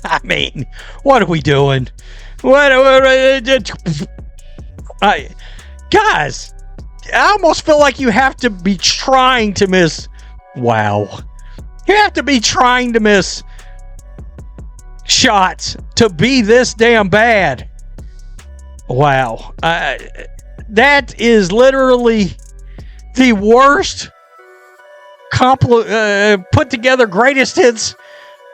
I mean, what are we doing? Guys, I almost feel like you have to be trying to miss. Wow. You have to be trying to miss shots to be this damn bad. Wow. That is literally the worst put together greatest hits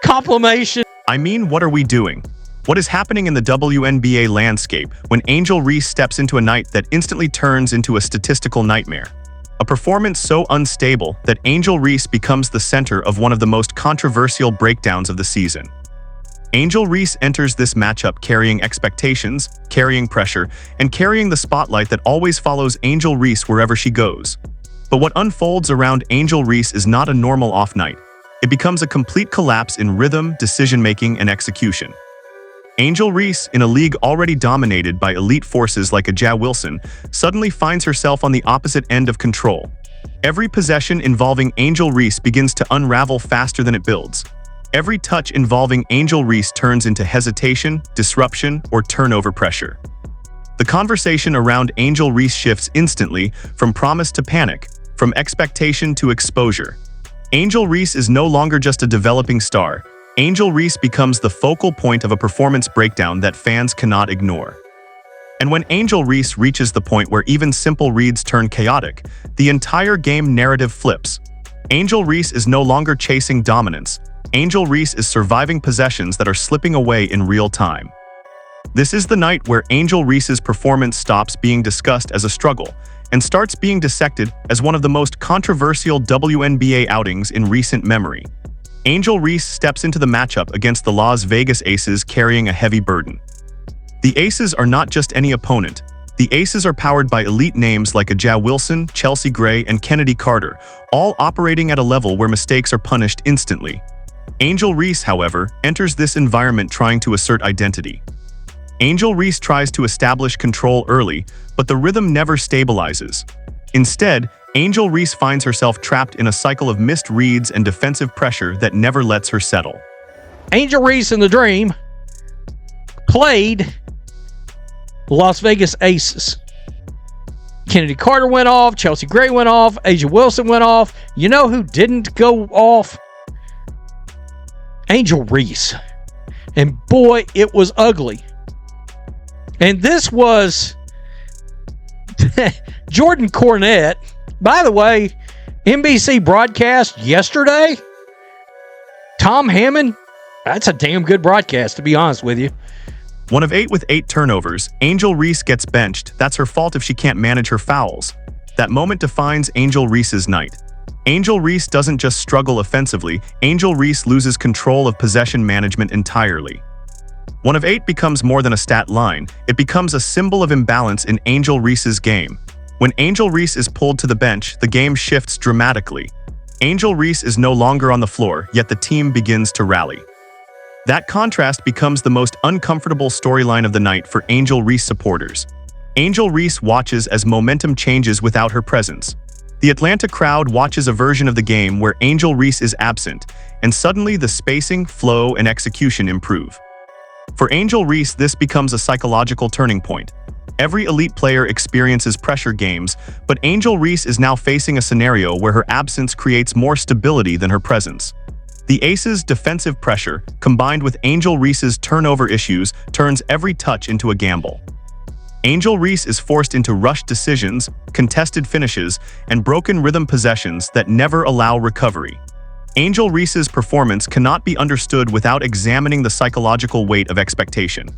compilation. I mean, what are we doing? What is happening in the WNBA landscape when Angel Reese steps into a night that instantly turns into a statistical nightmare? A performance so unstable that Angel Reese becomes the center of one of the most controversial breakdowns of the season. Angel Reese enters this matchup carrying expectations, carrying pressure, and carrying the spotlight that always follows Angel Reese wherever she goes. But what unfolds around Angel Reese is not a normal off night. It becomes a complete collapse in rhythm, decision-making, and execution. Angel Reese, in a league already dominated by elite forces like A'ja Wilson, suddenly finds herself on the opposite end of control. Every possession involving Angel Reese begins to unravel faster than it builds. Every touch involving Angel Reese turns into hesitation, disruption, or turnover pressure. The conversation around Angel Reese shifts instantly from promise to panic, from expectation to exposure. Angel Reese is no longer just a developing star. Angel Reese becomes the focal point of a performance breakdown that fans cannot ignore. And when Angel Reese reaches the point where even simple reads turn chaotic, the entire game narrative flips. Angel Reese is no longer chasing dominance. Angel Reese is surviving possessions that are slipping away in real time. This is the night where Angel Reese's performance stops being discussed as a struggle and starts being dissected as one of the most controversial WNBA outings in recent memory. Angel Reese steps into the matchup against the Las Vegas Aces carrying a heavy burden. The Aces are not just any opponent. The Aces are powered by elite names like A'ja Wilson, Chelsea Gray, and Kennedy Carter, all operating at a level where mistakes are punished instantly. Angel Reese, however, enters this environment trying to assert identity. Angel Reese tries to establish control early, but the rhythm never stabilizes. Instead, Angel Reese finds herself trapped in a cycle of missed reads and defensive pressure that never lets her settle. Angel Reese in the Dream played Las Vegas Aces. Kennedy Carter went off, Chelsea Gray went off, A'ja Wilson went off. You know who didn't go off? Angel Reese. And boy, it was ugly. And this was Jordan Cornette. By the way, NBC broadcast yesterday. Tom Hammond, that's a damn good broadcast, to be honest with you. 1 of 8 with 8 turnovers, Angel Reese gets benched. That's her fault if she can't manage her fouls. That moment defines Angel Reese's night. Angel Reese doesn't just struggle offensively, Angel Reese loses control of possession management entirely. 1 of 8 becomes more than a stat line, it becomes a symbol of imbalance in Angel Reese's game. When Angel Reese is pulled to the bench, the game shifts dramatically. Angel Reese is no longer on the floor, yet the team begins to rally. That contrast becomes the most uncomfortable storyline of the night for Angel Reese supporters. Angel Reese watches as momentum changes without her presence. The Atlanta crowd watches a version of the game where Angel Reese is absent, and suddenly the spacing, flow, and execution improve. For Angel Reese, this becomes a psychological turning point. Every elite player experiences pressure games, but Angel Reese is now facing a scenario where her absence creates more stability than her presence. The Aces' defensive pressure, combined with Angel Reese's turnover issues, turns every touch into a gamble. Angel Reese is forced into rushed decisions, contested finishes, and broken rhythm possessions that never allow recovery. Angel Reese's performance cannot be understood without examining the psychological weight of expectation.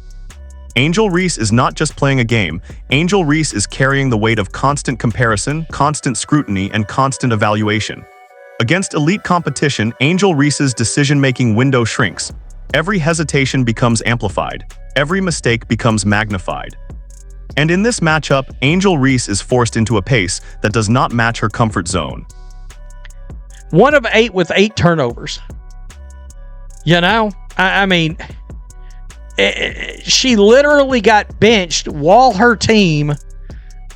Angel Reese is not just playing a game, Angel Reese is carrying the weight of constant comparison, constant scrutiny, and constant evaluation. Against elite competition, Angel Reese's decision-making window shrinks. Every hesitation becomes amplified. Every mistake becomes magnified. And in this matchup, Angel Reese is forced into a pace that does not match her comfort zone. 1 of 8 with 8 turnovers. You know, I mean, she literally got benched while her team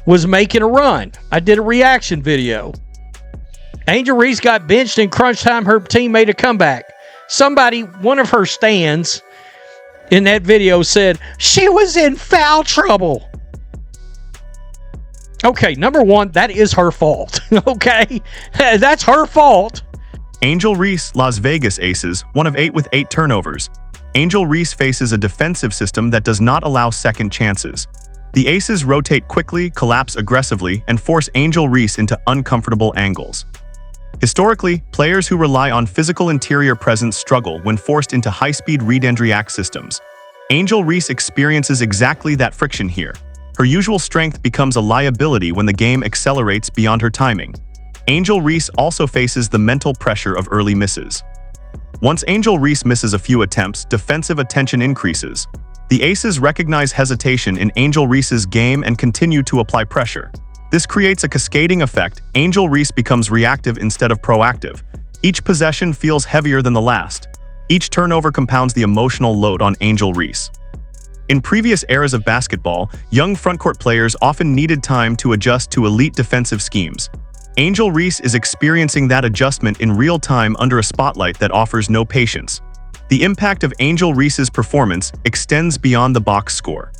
was making a run. I did a reaction video. Angel Reese got benched in crunch time. Her team made a comeback. one of her stands in that video said she was in foul trouble. Okay, number one, that is her fault. Okay, that's her fault. Angel Reese, Las Vegas Aces, 1 of 8 with 8 turnovers. Angel Reese faces a defensive system that does not allow second chances. The Aces rotate quickly, collapse aggressively, and force Angel Reese into uncomfortable angles. Historically, players who rely on physical interior presence struggle when forced into high-speed read-and-react systems. Angel Reese experiences exactly that friction here. Her usual strength becomes a liability when the game accelerates beyond her timing. Angel Reese also faces the mental pressure of early misses. Once Angel Reese misses a few attempts, defensive attention increases. The Aces recognize hesitation in Angel Reese's game and continue to apply pressure. This creates a cascading effect. Angel Reese becomes reactive instead of proactive. Each possession feels heavier than the last. Each turnover compounds the emotional load on Angel Reese. In previous eras of basketball, young frontcourt players often needed time to adjust to elite defensive schemes. Angel Reese is experiencing that adjustment in real time under a spotlight that offers no patience. The impact of Angel Reese's performance extends beyond the box score.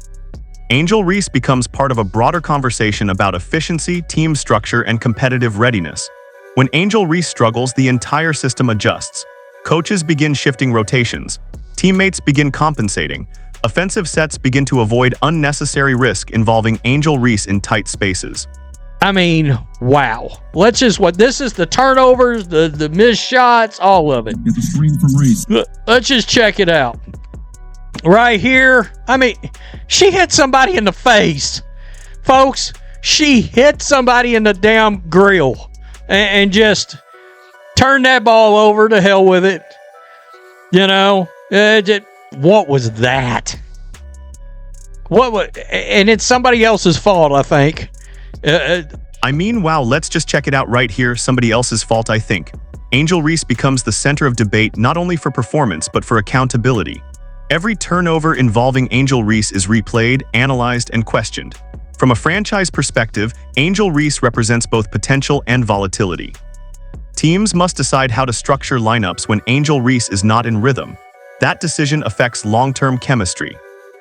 Angel Reese becomes part of a broader conversation about efficiency, team structure, and competitive readiness. When Angel Reese struggles, the entire system adjusts. Coaches begin shifting rotations. Teammates begin compensating. Offensive sets begin to avoid unnecessary risk involving Angel Reese in tight spaces. I mean, wow. This is the turnovers, the missed shots, all of it. Get the screen from Reese. Let's just check it out. Right here, I mean, she hit somebody in the face. Folks, she hit somebody in the damn grill and just turned that ball over. To hell with it. You know, what was that? And it's somebody else's fault, I think. Wow, let's just check it out right here. Somebody else's fault, I think. Angel Reese becomes the center of debate not only for performance but for accountability. Every turnover involving Angel Reese is replayed, analyzed, and questioned. From a franchise perspective, Angel Reese represents both potential and volatility. Teams must decide how to structure lineups when Angel Reese is not in rhythm. That decision affects long-term chemistry.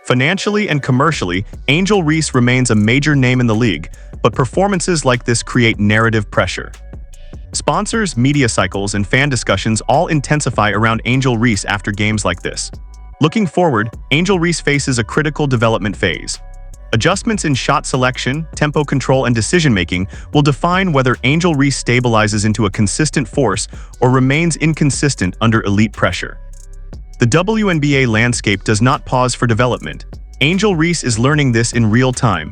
Financially and commercially, Angel Reese remains a major name in the league, but performances like this create narrative pressure. Sponsors, media cycles, and fan discussions all intensify around Angel Reese after games like this. Looking forward, Angel Reese faces a critical development phase. Adjustments in shot selection, tempo control, and decision-making will define whether Angel Reese stabilizes into a consistent force or remains inconsistent under elite pressure. The WNBA landscape does not pause for development. Angel Reese is learning this in real time.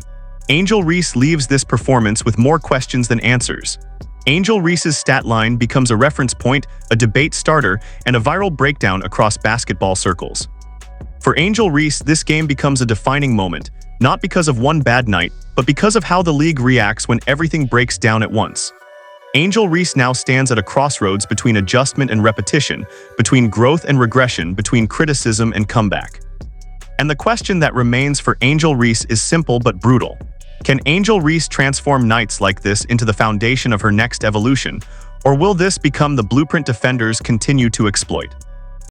Angel Reese leaves this performance with more questions than answers. Angel Reese's stat line becomes a reference point, a debate starter, and a viral breakdown across basketball circles. For Angel Reese, this game becomes a defining moment, not because of one bad night, but because of how the league reacts when everything breaks down at once. Angel Reese now stands at a crossroads between adjustment and repetition, between growth and regression, between criticism and comeback. And the question that remains for Angel Reese is simple but brutal. Can Angel Reese transform nights like this into the foundation of her next evolution, or will this become the blueprint defenders continue to exploit?